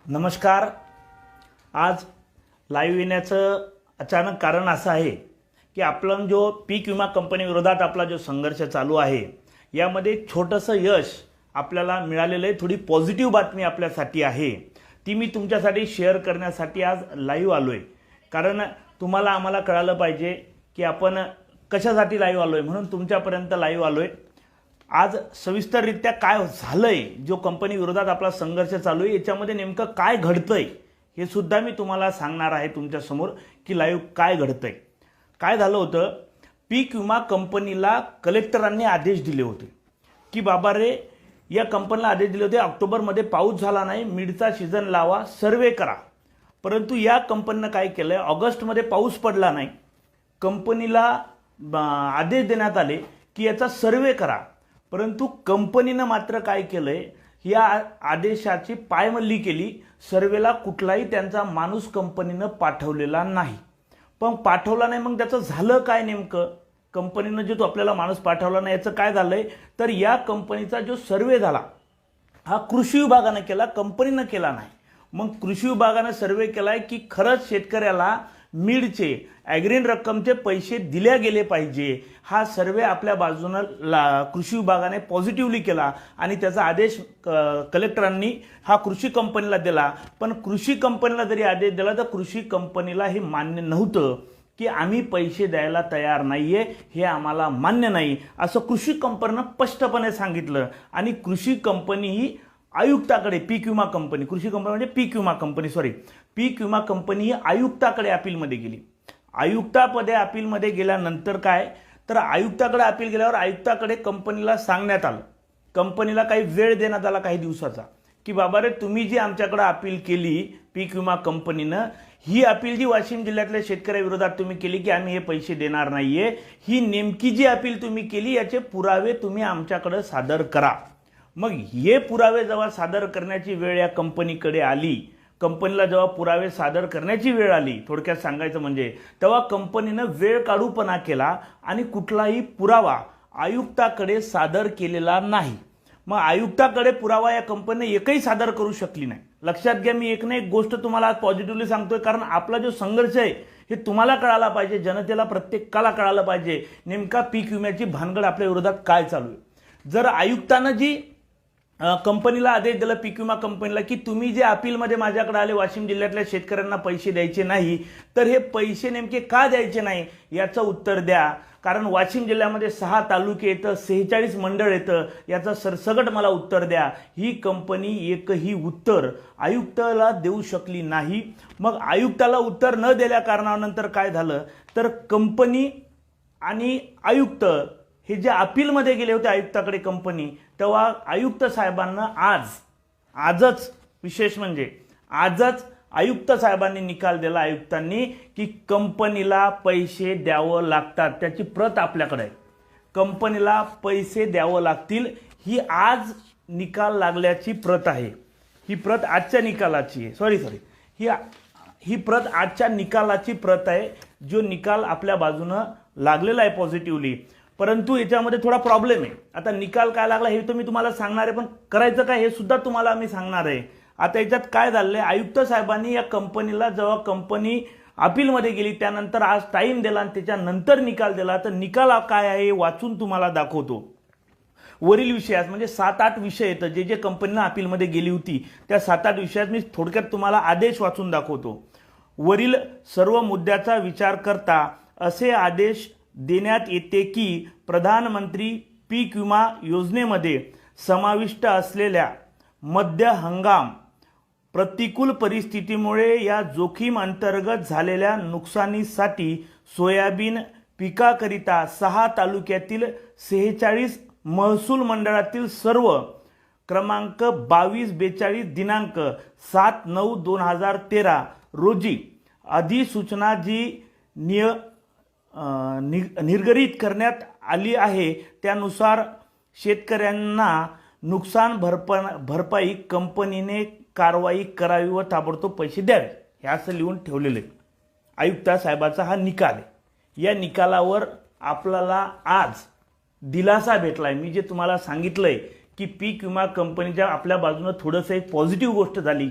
नमस्कार। आज लाईव्ह येण्याचं अचानक कारण असं आहे की आपण जो पीक विमा कंपनी विरोधात आपला जो संघर्ष चालू आहे यामध्ये छोटंसं यश आपल्याला मिळालेलं आहे। थोडी पॉझिटिव्ह बातमी आपल्यासाठी आहे, ती मी तुमच्यासाठी शेअर करण्यासाठी आज लाईव्ह आलोय। कारण तुम्हाला आम्हाला कळालं पाहिजे की आपण कशासाठी लाईव्ह आलोय, म्हणून तुमच्यापर्यंत लाईव्ह आलोय। आज सविस्तररित्या काय झालंय, जो कंपनी विरोधात आपला संघर्ष चालू आहे याच्यामध्ये नेमकं काय घडतंय हे सुद्धा मी तुम्हाला सांगणार आहे तुमच्या समोर की लाईव्ह काय घडतंय। काय झालं होतं, पीक विमा कंपनीला कलेक्टरांनी आदेश दिले होते की बाबा रे, या कंपनीला आदेश दिले होते ऑक्टोबरमध्ये पाऊस झाला नाही, मिडचा सीझन लावा, सर्वे करा। परंतु या कंपनीनं काय केलंय, ऑगस्टमध्ये पाऊस पडला नाही, कंपनीला आदेश देण्यात आले की याचा सर्वे करा। परंतु कंपनीनं मात्र काय केलंय, या आदेशाची पायमल्ली केली। सर्वेला कुठलाही त्यांचा माणूस कंपनीनं पाठवलेला नाही। पण पाठवला नाही, मग त्याचं झालं काय नेमकं? कंपनीनं जो तो आपल्याला माणूस पाठवला नाही याचं काय झालंय, तर या कंपनीचा जो सर्वे झाला हा कृषी विभागानं केला, कंपनीनं केला नाही। मग कृषी विभागानं सर्वे केलाय की खरंच शेतकऱ्याला मिडचे ॲग्रीन रक्कमचे पैसे दिले गेले पाहिजे। हा सर्वे आपल्या बाजूनं कृषी विभागाने पॉझिटिव्हली केला आणि त्याचा आदेश कलेक्टरांनी हा कृषी कंपनीला दिला। पण कृषी कंपनीला जरी आदेश दिला तर कृषी कंपनीला हे मान्य नव्हतं की आम्ही पैसे द्यायला तयार नाहीये, हे आम्हाला मान्य नाही, असं कृषी कंपनीनं स्पष्टपणे सांगितलं। आणि कृषी कंपनी ही आयुक्ताकडे, पीक विमा कंपनी, कृषी कंपनी म्हणजे पीक विमा कंपनी, पीक विमा कंपनी ही आयुक्ताकडे अपीलमध्ये गेली। आयुक्तापदे अपीलमध्ये गेल्यानंतर काय, तर आयुक्ताकडे अपील गेल्यावर आयुक्ताकडे कंपनीला सांगण्यात आलं, कंपनीला काही वेळ देण्यात आला काही दिवसाचा, की बाबा रे, तुम्ही जी आमच्याकडे अपील केली पीक विमा कंपनीनं, ही अपील जी वाशिम जिल्ह्यातल्या शेतकऱ्याविरोधात तुम्ही केली की आम्ही हे पैसे देणार नाहीये, ही नेमकी जी अपील तुम्ही केली याचे पुरावे तुम्ही आमच्याकडे सादर करा। मग हे पुरावे जेव्हा सादर करण्याची वेळ या कंपनीकडे आली, कंपनीला जेव्हा पुरावे सादर करण्याची वेळ आली, थोडक्यात सांगायचं म्हणजे, तेव्हा कंपनीनं वेळ काढूपणा केला आणि कुठलाही पुरावा आयुक्ताकडे सादर केलेला नाही। मग आयुक्ताकडे पुरावा या कंपनीने एकही सादर करू शकली नाही। लक्षात घ्या, मी एक ना एक गोष्ट तुम्हाला आज पॉझिटिव्हली सांगतोय, कारण आपला जो संघर्ष आहे हे तुम्हाला कळायला पाहिजे, जनतेला प्रत्येकाला कळायला पाहिजे नेमका पीक विम्याची भानगड आपल्या विरोधात काय चालू आहे। जर आयुक्तानं जी कंपनीला आदेश दिला, पीक विमा कंपनीला, की तुम्ही जे अपीलमध्ये माझ्याकडे आले वाशिम जिल्ह्यातल्या शेतकऱ्यांना पैसे द्यायचे नाही, तर हे पैसे नेमके का द्यायचे नाही याचं उत्तर द्या। कारण वाशिम जिल्ह्यामध्ये 6 तालुके येतं, 46 मंडळ येतं, याचं सरसगट मला उत्तर द्या। ही कंपनी एकही उत्तर आयुक्ताला देऊ शकली नाही। मग आयुक्ताला उत्तर न दिल्या कारणानंतर काय झालं, तर कंपनी आणि आयुक्त हे जे अपीलमध्ये गेले होते आयुक्ताकडे कंपनी, तेव्हा आयुक्त साहेबांना आजच विशेष म्हणजे आजच आयुक्त साहेबांनी निकाल दिला, आयुक्तांनी, की कंपनीला पैसे द्यावं लागतात, त्याची प्रत आपल्याकडे आहे, कंपनीला पैसे द्यावं लागतील, ही आज निकाल लागल्याची प्रत आहे। ही प्रत आजच्या निकालाची आहे, ही प्रत आजच्या निकालाची प्रत आहे, जो निकाल आपल्या बाजूनं लागलेला आहे पॉझिटिव्हली। परंतु याच्यामध्ये थोडा प्रॉब्लेम आहे। आता निकाल काय लागला हे तर मी तुम्हाला सांगणार आहे, पण करायचं काय हे सुद्धा तुम्हाला मी सांगणार आहे। आता याच्यात काय झालंय, आयुक्त साहेबांनी या कंपनीला जेव्हा कंपनी अपीलमध्ये गेली त्यानंतर आज टाइम दिला आणि त्याच्यानंतर निकाल दिला, तर निकाल काय आहे वाचून तुम्हाला दाखवतो। वरील विषयात म्हणजे 7-8 विषय येतं, जे जे कंपनीनं अपीलमध्ये गेली होती त्या 7-8 विषयात मी थोडक्यात तुम्हाला आदेश वाचून दाखवतो। वरील सर्व मुद्द्याचा विचार करता असे आदेश देण्यात येते की प्रधानमंत्री पीक विमा योजनेमध्ये समाविष्ट असलेल्या मध्य हंगाम प्रतिकूल परिस्थितीमुळे या जोखीम अंतर्गत झालेल्या नुकसानीसाठी सोयाबीन पिकाकरिता 6 तालुक्यातील 46 महसूल मंडळातील सर्व क्रमांक 2242 दिनांक 7/9/2013 रोजी अधिसूचना जी निर्गरित करण्यात आली आहे त्यानुसार शेतकऱ्यांना नुकसान भरपाई कंपनीने कारवाई करावी व ताबडतोब पैसे द्यावे, हे असं लिहून ठेवलेले आयुक्ता साहेबाचा हा निकाल आहे। या निकालावर आपल्याला आज दिलासा भेटलाय। मी जे तुम्हाला सांगितलंय की पीक विमा कंपनीच्या आपल्या बाजूने थोडंसं एक पॉझिटिव्ह गोष्ट झाली,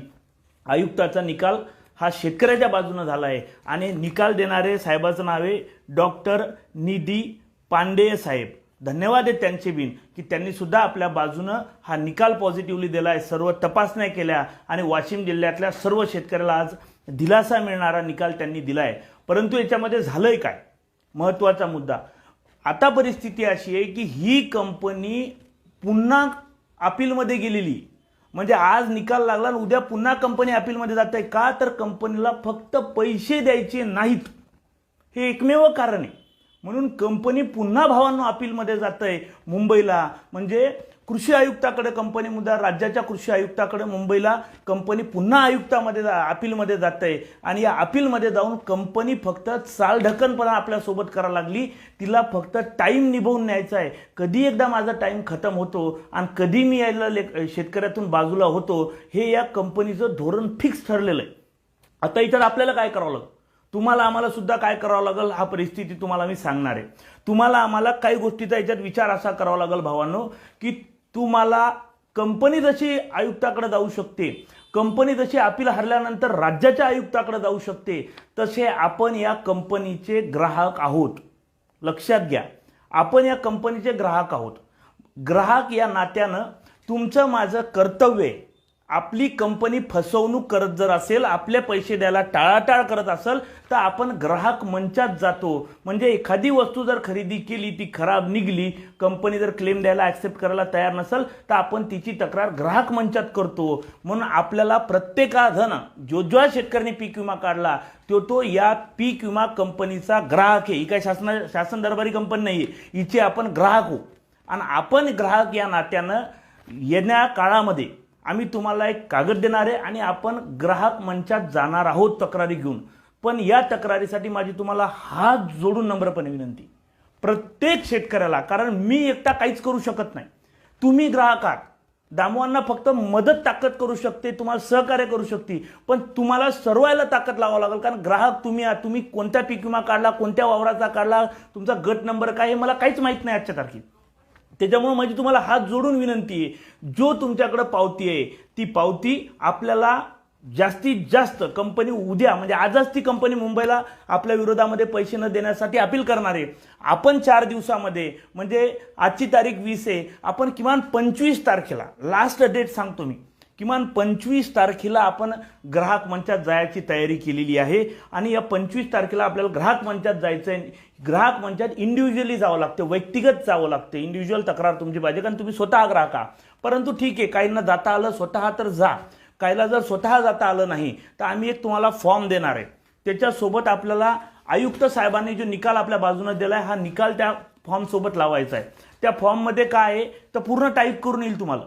आयुक्ताचा निकाल हा शेतकऱ्याच्या बाजूने झाला आहे आणि निकाल देणारे साहेबाचं नाव आहे डॉक्टर निधी पांडे साहेब. धन्यवाद आहे त्यांचे बिन की त्यांनी सुद्धा आपल्या बाजूनं हा निकाल पॉझिटिव्हली दिला आहे. सर्व तपासण्या केल्या आणि वाशिम जिल्ह्यातल्या सर्व शेतकऱ्याला आज दिलासा मिळणारा निकाल त्यांनी दिला आहे. परंतु याच्यामध्ये झालंय काय, महत्त्वाचा मुद्दा, आता परिस्थिती अशी आहे की ही कंपनी पुन्हा अपीलमध्ये गेलेली, म्हणजे आज निकाल लागला आणि उद्या पुन्हा कंपनी अपीलमध्ये जात आहे. का तर कंपनीला फक्त पैसे द्यायचे नाहीत, हे एकमेव कारण आहे. म्हणून कंपनी पुन्हा भावांनो अपीलमध्ये जात आहे मुंबईला. म्हणजे कृषी आयुक्ताकडे कंपनी मुद्दा, राज्याच्या कृषी आयुक्ताकडे मुंबईला कंपनी पुन्हा आयुक्तामध्ये अपीलमध्ये जात आहे. आणि या अपीलमध्ये जाऊन कंपनी फक्त चालढकलपणा आपल्यासोबत करायला लागली. तिला फक्त टाईम निभवून न्यायचा आहे. कधी एकदा माझा टाईम खतम होतो आणि कधी मी यायला शेतकऱ्यातून बाजूला होतो, हे या कंपनीचं धोरण फिक्स ठरलेलं आहे. आता इतर आपल्याला काय करावं लागेल, तुम्हाला आम्हाला सुद्धा काय करावं लागेल, हा परिस्थिती तुम्हाला मी सांगणार आहे. तुम्हाला आम्हाला काही गोष्टीचा याच्यात विचार असा करावा लागेल भावांनो, की तुम्हाला कंपनी जशी आयुक्ताकडे जाऊ शकते, कंपनी जशी अपील हरल्यानंतर राज्याच्या आयुक्ताकडे जाऊ शकते, तसे आपण या कंपनीचे ग्राहक आहोत. लक्षात घ्या, आपण या कंपनीचे ग्राहक आहोत. ग्राहक या नात्यानं तुमचं माझं कर्तव्य आहे. आपली कंपनी फसवणूक करत जर असेल, आपले पैसे द्यायला टाळाटाळ करत असेल, तर आपण ग्राहक मंचात जातो. म्हणजे एखादी वस्तू जर खरेदी केली, ती खराब निघली, कंपनी जर क्लेम द्यायला ॲक्सेप्ट करायला तयार नसेल, तर आपण तिची तक्रार ग्राहक मंचात करतो. म्हणून आपल्याला प्रत्येकाजण जो शेतकऱ्यांनी पीक विमा काढला तो या पीक विमा कंपनीचा ग्राहक आहे. ही काय शासन दरबारी कंपनी नाही आहे, हिचे आपण ग्राहक हो. आणि आपण ग्राहक या नात्यानं येण्या काळामध्ये आम्ही तुम्हाला एक कागद देणार आहे आणि आपण ग्राहक मंचात जाणार आहोत तक्रारी घेऊन. पण या तक्रारीसाठी माझी तुम्हाला हात जोडून नम्रपणे विनंती, प्रत्येक शेतकऱ्याला, कारण मी एकटा काहीच करू शकत नाही. तुम्ही ग्राहक आहात, दामवांना फक्त मदत ताकद करू शकते, तुम्हाला सहकार्य करू शकते, पण तुम्हाला सर्वायला ताकद लावावं लागेल. कारण ग्राहक तुम्ही आहात. तुम्ही कोणत्या पीक विमा काढला, कोणत्या वावराचा काढला, तुमचा गट नंबर काय, हे मला काहीच माहीत नाही आजच्या तारखेत. त्याच्यामुळे माझी तुम्हाला हात जोडून विनंती आहे, जो तुमच्याकडे पावती आहे ती पावती आपल्याला जास्तीत जास्त कंपनी उद्या, म्हणजे आजच ती कंपनी मुंबईला आपल्या विरोधामध्ये पैसे न देण्यासाठी अपील करणार आहे. आपण 4 दिवसामध्ये, म्हणजे आजची तारीख 20 आहे, आपण किमान 25 तारखेला, लास्ट डेट सांगतो मी, किमान 25 तारखेला आपण ग्राहक मंचात जायची तयारी केलेली आहे. आणि या 25 तारखेला आपल्याला ग्राहक मंचात जायचं आहे. ग्राहक मंचात इंडिव्हिज्युअली जावं लागतं, व्यक्तिगत जावं लागतं. इंडिव्हिज्युअल तक्रार तुमची पाहिजे, कारण तुम्ही स्वतः ग्राहक आहात. परंतु ठीक आहे, काहींना जाता आलं स्वतः तर जा, काहीला जर स्वतः जाता आलं नाही तर आम्ही एक तुम्हाला फॉर्म देणार आहे. त्याच्यासोबत आपल्याला आयुक्त साहेबांनी जो निकाल आपल्या बाजूने दिला आहे, हा निकाल त्या फॉर्म सोबत लावायचा आहे. त्या फॉर्ममध्ये काय आहे तर पूर्ण टाईप करून येईल तुम्हाला.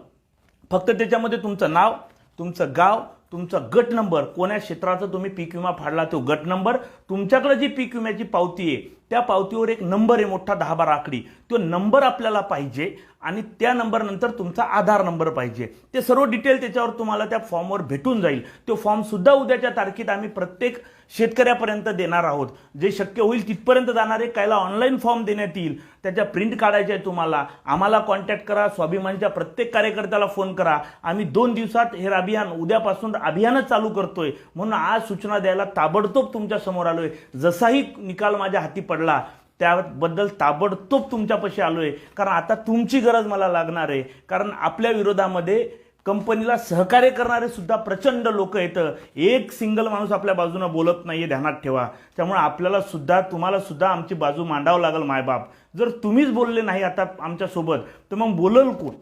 फक्त त्याच्यामध्ये तुमचं नाव, तुमचं गाव, तुमचा गट नंबर, कोण्या क्षेत्राचा तुम्ही पीक विमा फाडला तो गट नंबर, तुमच्याकडे जी पीक विम्याची पावती आहे त्या पावतीवर एक नंबर आहे मोठा 10-12 आकडी, तो नंबर आपल्याला पाहिजे. आणि त्या नंबर नंतर तुमचा आधार नंबर पाहिजे. ते सर्व डिटेल त्याच्यावर तुम्हाला त्या फॉर्मवर भेटून जाईल. तो फॉर्म सुद्धा उद्याच्या तारखेत आम्ही प्रत्येक शेतकऱ्यापर्यंत देणार आहोत. जे शक्य होईल तिथपर्यंत जाणार आहे. कायला ऑनलाईन फॉर्म देण्यात येईल, त्याच्या प्रिंट काढायच्या आहे तुम्हाला. आम्हाला कॉन्टॅक्ट करा, स्वाभिमानच्या प्रत्येक कार्यकर्त्याला फोन करा. आम्ही 2 दिवसात हे अभियान, उद्यापासून अभियानच चालू करतोय. म्हणून आज सूचना द्यायला ताबडतोब तुमच्या समोर आलोय. जसाही निकाल माझ्या हाती पडला त्याबद्दल ताबडतोब तुमच्यापाशी आलोय, कारण आता तुमची गरज मला लागणार आहे. कारण आपल्या विरोधामध्ये कंपनीला सहकार्य करणारे सुद्धा प्रचंड लोक येतं. एक सिंगल माणूस आपल्या बाजूने बोलत नाहीये, ध्यानात ठेवा. त्यामुळे आपल्याला सुद्धा, तुम्हाला सुद्धा आमची बाजू मांडावं लागेल मायबाप. जर तुम्हीच बोलले नाही आता आमच्यासोबत तर मग बोलल कोण?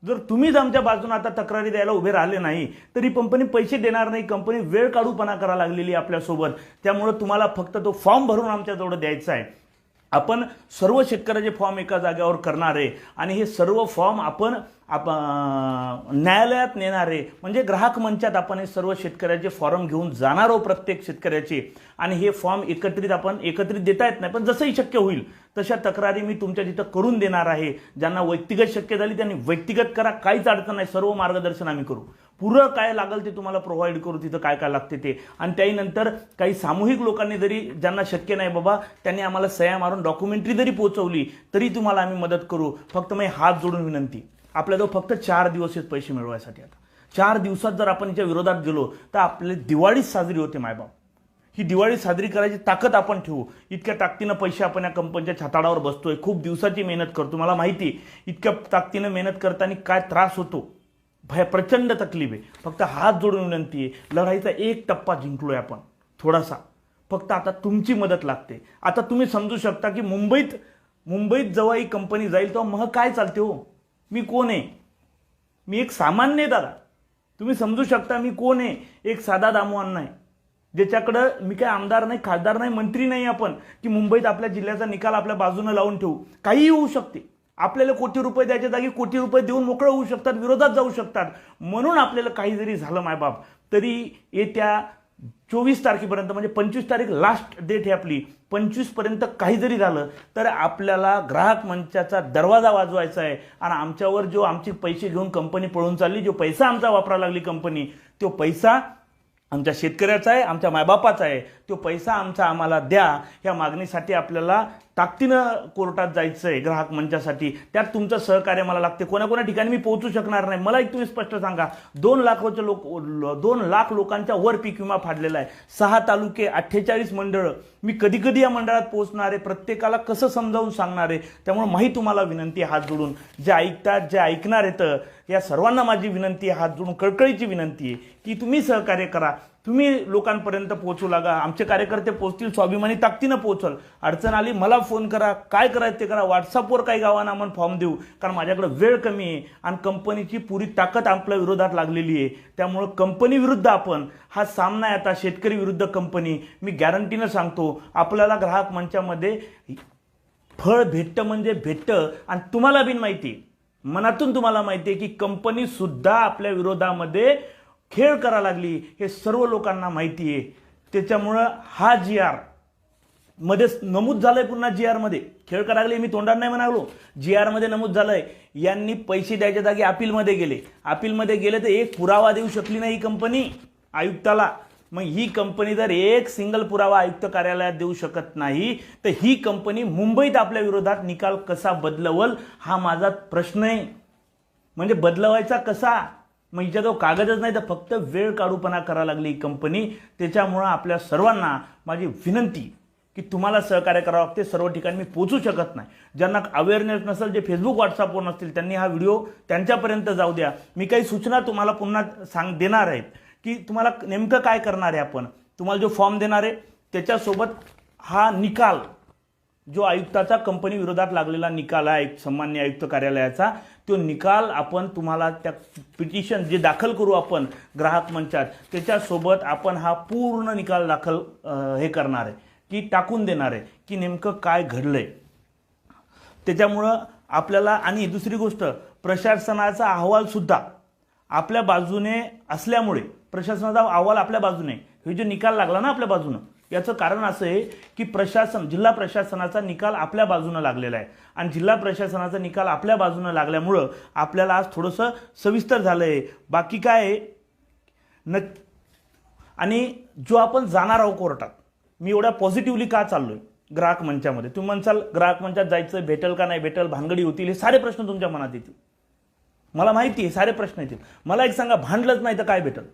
जर तुम्हीच आमच्या बाजूने आता तक्रारी द्यायला उभे राहिले नाही तरी कंपनी पैसे देणार नाही. कंपनी वेळ काढूपणा करायला लागलेली आपल्यासोबत. त्यामुळे तुम्हाला फक्त तो फॉर्म भरून आमच्याजवळ द्यायचा आहे. आपण सर्व शेतकऱ्याचे फॉर्म एका जागेवर करणार आहे आणि हे सर्व फॉर्म आपण न्यायालयात नेणार आहे. म्हणजे ग्राहक मंचात आपण हे सर्व शेतकऱ्याचे फॉर्म घेऊन जाणार आहोत प्रत्येक शेतकऱ्याचे. आणि हे फॉर्म एकत्रित देता येत नाही, पण जसंही शक्य होईल तशा तक्रारी मी तुमच्या तिथं करून देणार आहे. ज्यांना व्यक्तिगत शक्य झाली त्यांनी व्यक्तिगत करा, काहीच अडचण नाही. सर्व मार्गदर्शन आम्ही करू. पुरं काय लागेल ते तुम्हाला प्रोव्हाइड करू, तिथं काय काय लागते ते. आणि त्यानंतर काही सामूहिक लोकांनी जरी, ज्यांना शक्य नाही बाबा, त्यांनी आम्हाला सह्या मारून डॉक्युमेंटरी जरी पोहोचवली तरी तुम्हाला आम्ही मदत करू. फक्त मी हात जोडून विनंती, आपल्याजवळ फक्त 4 दिवस आहेत पैसे मिळवायसाठी. आता 4 दिवसात जर आपण याच्या विरोधात गेलो तर आपली दिवाळीच साजरी होते मायबाप. ही दिवाळी साजरी करायची ताकद आपण ठेवू. इतक्या ताकदीनं पैसे आपण या कंपनीच्या छाताडावर बसतोय, खूप दिवसाची मेहनत करतो. मला माहिती आहे इतक्या ताकदीनं मेहनत करताना काय त्रास होतो, प्रचंड तकलीफ आहे. फक्त हात जोडून विनंती आहे, लढाईचा एक टप्पा जिंकलोय आपण थोडासा. फक्त आता तुमची मदत लागते. आता तुम्ही समजू शकता की मुंबईत जेव्हा ही कंपनी जाईल तेव्हा मग काय चालते हो. मी कोण आहे? मी एक सामान्य दादा. तुम्ही समजू शकता मी कोण आहे. एक साधा दामवान नाही, ज्याच्याकडं मी काय आमदार नाही, खासदार नाही, मंत्री नाही आपण की मुंबईत आपल्या जिल्ह्याचा निकाल आपल्या बाजूने लावून ठेवू. काहीही होऊ शकते. आपल्याला कोटी रुपये द्यायच्या जागी कोटी रुपये देऊन मोकळं होऊ शकतात, विरोधात जाऊ शकतात. म्हणून आपल्याला काही जरी झालं मायबाप तरी येत्या 24 तारखेपर्यंत, म्हणजे 25 तारीख लास्ट डेट आहे आपली, 25 पर्यंत काही जरी झालं तर आपल्याला ग्राहक मंचाचा दरवाजा वाजवायचा आहे. आणि आमच्यावर जो आमचे पैसे घेऊन कंपनी पळून चालली, जो पैसा आमचा वापरायला लागली कंपनी, तो पैसा आमच्या शेतकऱ्याचा आहे, आमच्या मायबापाचा आहे. तो पैसा आम्हाला द्या. या मागणीसाठी आपल्याला ताकदीनं कोर्टात जायचं आहे ग्राहक मंचासाठी. त्यात तुमचं सहकार्य मला लागते. कोणा ठिकाणी मी पोहोचू शकणार नाही. मला एक तुम्ही स्पष्ट सांगा, 2 लाख लोकांच्या वर पीक विमा फाडलेला आहे. 6 तालुके, 48 मंडळं. मी कधी या मंडळात पोहोचणार आहे, प्रत्येकाला कसं समजावून सांगणार आहे. त्यामुळे माही तुम्हाला विनंती आहे हात जोडून, जे ऐकतात, जे ऐकणार येतं, या सर्वांना माझी विनंती आहे, हात जोडून कळकळीची विनंती आहे की तुम्ही सहकार्य करा. तुम्ही लोकांपर्यंत पोहोचू लागा. आमचे कार्यकर्ते पोहोचतील, स्वाभिमानी ताकदीनं पोहोचल. अडचण आली मला फोन करा, काय करायचं ते करा. व्हॉट्सअपवर काही गावांना आपण फॉर्म देऊ, कारण माझ्याकडे वेळ कमी आहे आणि कंपनीची पुरी ताकद आपल्या विरोधात लागलेली आहे. त्यामुळं कंपनी विरुद्ध आपण हा सामना आहे आता, शेतकरी विरुद्ध कंपनी. मी गॅरंटीनं सांगतो आपल्याला ग्राहक मंचामध्ये फळ भेटतं म्हणजे भेटतं. आणि तुम्हाला बिन माहिती, मनातून तुम्हाला माहिती आहे की कंपनी सुद्धा आपल्या विरोधामध्ये खेळ करा लागली, हे सर्व लोकांना माहिती आहे. त्याच्यामुळं हा GR मध्ये नमूद झालंय, पुन्हा GR मध्ये खेळ करा लागले. मी तोंडात नाही म्हणालो, GR मध्ये नमूद झालंय. यांनी पैसे द्यायच्या जागी अपीलमध्ये गेले तर एक पुरावा देऊ शकली नाही ही कंपनी आयुक्ताला. मग ही कंपनी जर एक सिंगल पुरावा आयुक्त कार्यालयात देऊ शकत नाही तर ही कंपनी मुंबईत आपल्या विरोधात निकाल कसा बदलवल हा माझा प्रश्न आहे. म्हणजे बदलवायचा कसा? मग हिच्याजवळ कागदच नाही तर फक्त वेळ काढूपणा करायला लागली कंपनी. त्याच्यामुळं आपल्या सर्वांना माझी विनंती की तुम्हाला सहकार्य करावं लागते. सर्व ठिकाणी मी पोहोचू शकत नाही. ज्यांना अवेअरनेस नसेल, जे फेसबुक व्हॉट्सअपवर नसतील, त्यांनी हा व्हिडिओ त्यांच्यापर्यंत जाऊ द्या. मी काही सूचना तुम्हाला पुन्हा देणार आहेत की तुम्हाला नेमकं काय करणार आहे. आपण तुम्हाला जो फॉर्म देणार आहे त्याच्यासोबत हा निकाल, जो आयुक्ताचा कंपनी विरोधात लागलेला निकाल आहे सन्माननीय आयुक्त कार्यालयाचा, तो निकाल आपण तुम्हाला त्या पिटिशन जे दाखल करू आपण ग्राहक मंचात, त्याच्यासोबत आपण हा पूर्ण निकाल दाखल हे करणार आहे की टाकून देणार आहे की नेमकं काय घडलंय. त्याच्यामुळं आपल्याला, आणि दुसरी गोष्ट, प्रशासनाचा अहवाल सुद्धा आपल्या बाजूने असल्यामुळे, प्रशासनाचा अहवाल आपल्या बाजूने, हे जो निकाल लागला ना आपल्या बाजूनं, याचं कारण असं आहे की जिल्हा प्रशासनाचा निकाल आपल्या बाजूने लागलेला आहे. आणि जिल्हा प्रशासनाचा निकाल आपल्या बाजूने लागल्यामुळं आपल्याला आज थोडंसं सविस्तर झालंय. बाकी काय आणि जो आपण जाणार आहोत कोर्टात, मी एवढ्या पॉझिटिव्हली का चाललोय ग्राहक मंचामध्ये? तुम्ही म्हणसाल ग्राहक मंचात जायचं, भेटेल का नाही भेटेल, भानगडी होतील, हे सारे प्रश्न तुमच्या मनात येतील. मला माहिती आहे सारे प्रश्न येतील. मला एक सांगा, भांडलंच नाही तर काय भेटेल?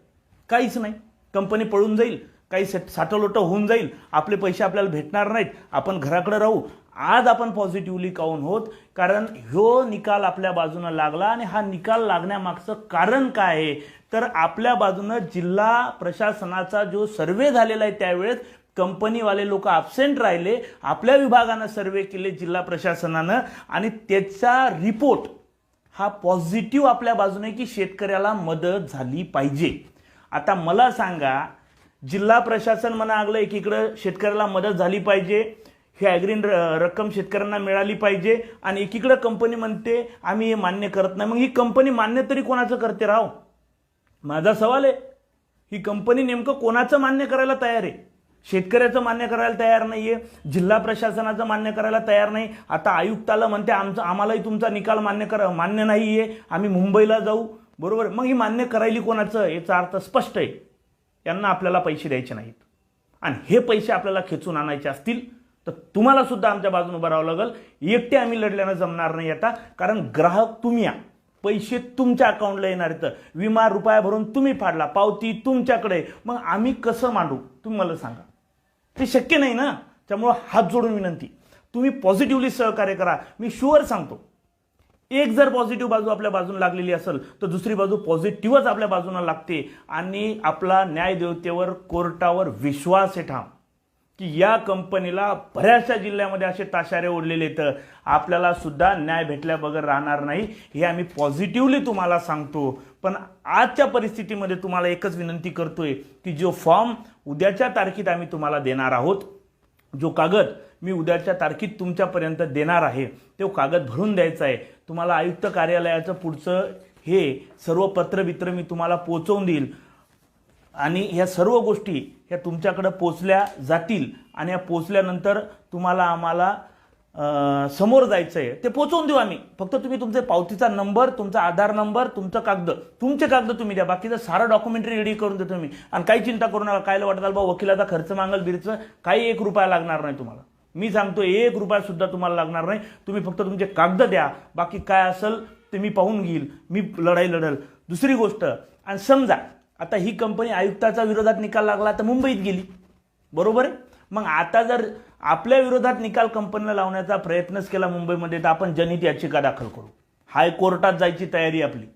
काहीच नाही. कंपनी पळून जाईल, काही साठवलोटं होऊन जाईल, आपले पैसे आपल्याला भेटणार नाहीत, आपण घराकडे राहू. आज आपण पॉझिटिव्हली काऊन होत? कारण ह्यो निकाल आपल्या बाजूनं लागला. आणि हा निकाल लागण्यामागचं कारण काय आहे तर आपल्या बाजूनं जिल्हा प्रशासनाचा जो सर्वे झालेला आहे त्यावेळेस कंपनीवाले लोक ॲब्सेंट राहिले. आपल्या विभागानं सर्वे केले जिल्हा प्रशासनानं, आणि त्याचा रिपोर्ट हा पॉझिटिव्ह आपल्या बाजूने की शेतकऱ्याला मदत झाली पाहिजे. आता मला सांगा, जिल्हा प्रशासन म्हणा लागलं एकीकडं शेतकऱ्याला मदत झाली पाहिजे, ही ॲग्रीन रक्कम शेतकऱ्यांना मिळाली पाहिजे, आणि एकीकडं कंपनी म्हणते आम्ही हे मान्य करत नाही. मग ही कंपनी मान्य तरी कोणाचं करते राव? माझा सवाल आहे, ही कंपनी नेमकं कोणाचं मान्य करायला तयार आहे? शेतकऱ्याचं मान्य करायला तयार नाहीये, जिल्हा प्रशासनाचं मान्य करायला तयार नाही. आता आयुक्ताला म्हणते आम्हालाही तुमचा निकाल मान्य नाहीये, आम्ही मुंबईला जाऊ. बरोबर, मग ही मान्य करायली कोणाचं? याचा अर्थ स्पष्ट आहे, यांना आपल्याला पैसे द्यायचे नाहीत. आणि हे पैसे आपल्याला खेचून आणायचे असतील तर तुम्हाला सुद्धा आमच्या बाजूने उभं राहावं लागेल. एकटे आम्ही लढल्यानं जमणार नाही आता, कारण ग्राहक तुम्ही या. पैसे तुमच्या अकाउंटला येणार आहेत, विमा रुपया भरून तुम्ही फाडला, पावती तुमच्याकडे, मग आम्ही कसं मांडू तुम्ही मला सांगा. ते शक्य नाही ना. त्यामुळं हात जोडून विनंती, तुम्ही पॉझिटिव्हली सहकार्य करा. मी शुअर सांगतो, एक जर पॉझिटिव्ह बाजू आपल्या बाजूला लागलेली असेल तर दुसरी बाजू पॉझिटिव्हच आपल्या बाजूला लागते आणि आपला न्यायदेवतेवर, कोर्टावर विश्वास आहे ठाम की या कंपनीला बऱ्याचशा जिल्ह्यामध्ये असे ताशारे ओढलेले तर आपल्याला सुद्धा न्याय भेटल्या बगैर राहणार नाही. हे आम्ही पॉझिटिव्हली तुम्हाला सांगतो. पण आजच्या परिस्थितीमध्ये तुम्हाला एकच विनंती करतोय की जो फॉर्म उद्याच्या तारखेत आम्ही तुम्हाला देणार आहोत, जो कागद मी उद्याच्या तारखेत तुमच्यापर्यंत देणार आहे, तो कागद भरून द्यायचा आहे. तुम्हाला आयुक्त कार्यालयाचं पुढचं हे सर्व पत्रबित्र मी तुम्हाला पोहोचवून देईल आणि ह्या सर्व गोष्टी ह्या तुमच्याकडे पोचल्या जातील आणि या पोचल्यानंतर तुम्हाला आम्हाला समोर जायचं आहे ते पोचवून देऊ आम्ही. फक्त तुम्ही तुमचे पावतीचा नंबर, तुमचा आधार नंबर, तुमचे कागद तुम्ही द्या. बाकीचं सारं डॉक्युमेंटरी रेडी करून देतो मी. आणि काही चिंता करू नका. काय वाटताल बा वकिलाचा खर्च मागल बिरचं, काही 1 रुपया लागणार नाही तुम्हाला. मी सांगतो 1 रुपया सुद्धा तुम्हाला लागणार नाही. तुम्ही फक्त तुमचे कागद द्या. बाकी काय असेल ते मी पाहून घेईल. मी लढाई लढल. दुसरी गोष्ट, आणि समजा आता ही कंपनी आयुक्ताच्या विरोधात निकाल लागला तर मुंबईत गेली, बरोबर आहे. मग आता जर आपल्या विरोधात निकाल कंपनीला लावण्याचा प्रयत्नच केला मुंबईमध्ये तर आपण जनहित याचिका दाखल करू. हायकोर्टात जायची तयारी आपली.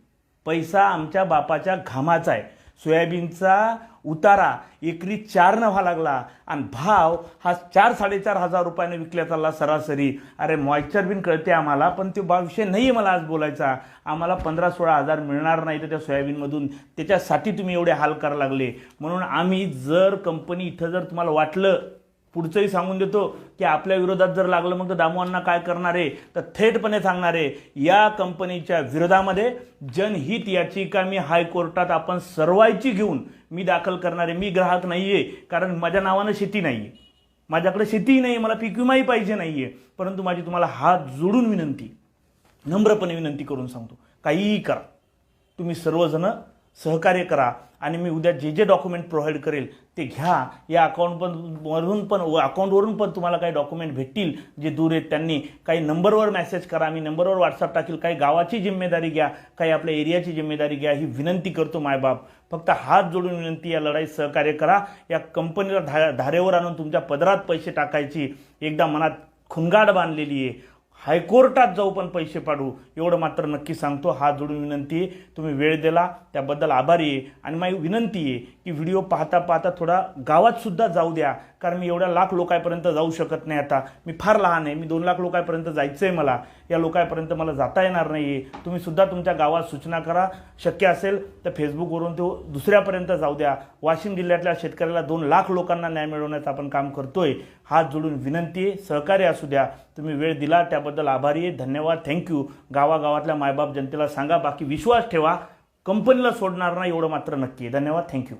पैसा आमच्या बापाच्या घामाचा आहे. सोयाबीनचा उतारा एकरी 4 व्हायला लागला आणि भाव हा 4-4.5 हजार रुपयाने विकल्या चालला सरासरी. अरे मॉइश्चर बिन कळते आम्हाला, पण तो विषय नाही आहे मला आज बोलायचा. आम्हाला 15-16 हजार मिळणार नाही तर त्या सोयाबीनमधून, त्याच्यासाठी तुम्ही एवढे हाल करायला लागले. म्हणून आम्ही जर कंपनी इथं जर तुम्हाला वाटलं, पुढचंही सांगून देतो की आपल्या विरोधात जर लागलं मग तर दामूअण्णा काय करणार आहे, तर थेटपणे सांगणार आहे या कंपनीच्या विरोधामध्ये जनहित याचिका मी हायकोर्टात आपण सर्वांची घेऊन मी दाखल करणार आहे. मी ग्राहक नाहीये, कारण माझ्या नावानं शेती नाहीये, माझ्याकडे शेतीही नाही, मला पीक विमाही पाहिजे नाहीये. परंतु माझी तुम्हाला हात जोडून विनंती, नम्रपणे विनंती करून सांगतो, काहीही करा, तुम्ही सर्वजण सहकार्य करा आणि मी उद्या जे जे डॉक्युमेंट प्रोव्हाइड करेल ते घ्या. या अकाउंटवरून पण तुम्हाला काही डॉक्युमेंट भेटतील. जे दूर आहेत त्यांनी काही नंबरवर मेसेज करा, मी नंबरवर व्हॉट्सअप टाकेल. काही गावाची जिम्मेदारी घ्या, काही आपल्या एरियाची जिम्मेदारी घ्या. ही विनंती करतो मायबाप. फक्त हात जोडून विनंती, या लढाईत सहकार्य करा. या कंपनीला धारेवर आणून तुमच्या पदरात पैसे टाकायची एकदा मनात खुणगाड बांधलेली आहे. हायकोर्टात जाऊ पण पैसे पाडू, एवढं मात्र नक्की सांगतो. हात जोडून विनंती आहे. तुम्ही वेळ दिला त्याबद्दल आभारी आहे. आणि माझी विनंती आहे की व्हिडिओ पाहता पाहता थोडा गावात सुद्धा जाऊ द्या, कारण मी एवढ्या लाख लोकांपर्यंत जाऊ शकत नाही. आता मी फार लहान आहे, मी 2 लाख लोकांपर्यंत जायचं आहे मला. या लोकांपर्यंत मला जाता येणार नाही आहे. तुम्ही सुद्धा तुमच्या गावात सूचना करा. शक्य असेल तर फेसबुकवरून तो दुसऱ्यापर्यंत जाऊ द्या. वाशिम जिल्ह्यातल्या शेतकऱ्याला 2 लाख लोकांना न्याय मिळवण्याचं आपण काम करतोय. हात जोडून विनंती आहे, सहकार्य असू द्या. तुम्ही वेळ दिला त्याबद्दल आभारी आहे. धन्यवाद, थँक्यू. गावागावातल्या मायबाप जनतेला सांगा, बाकी विश्वास ठेवा, कंपनीला सोडणार नाही एवढं मात्र नक्की आहे. धन्यवाद, थँक्यू.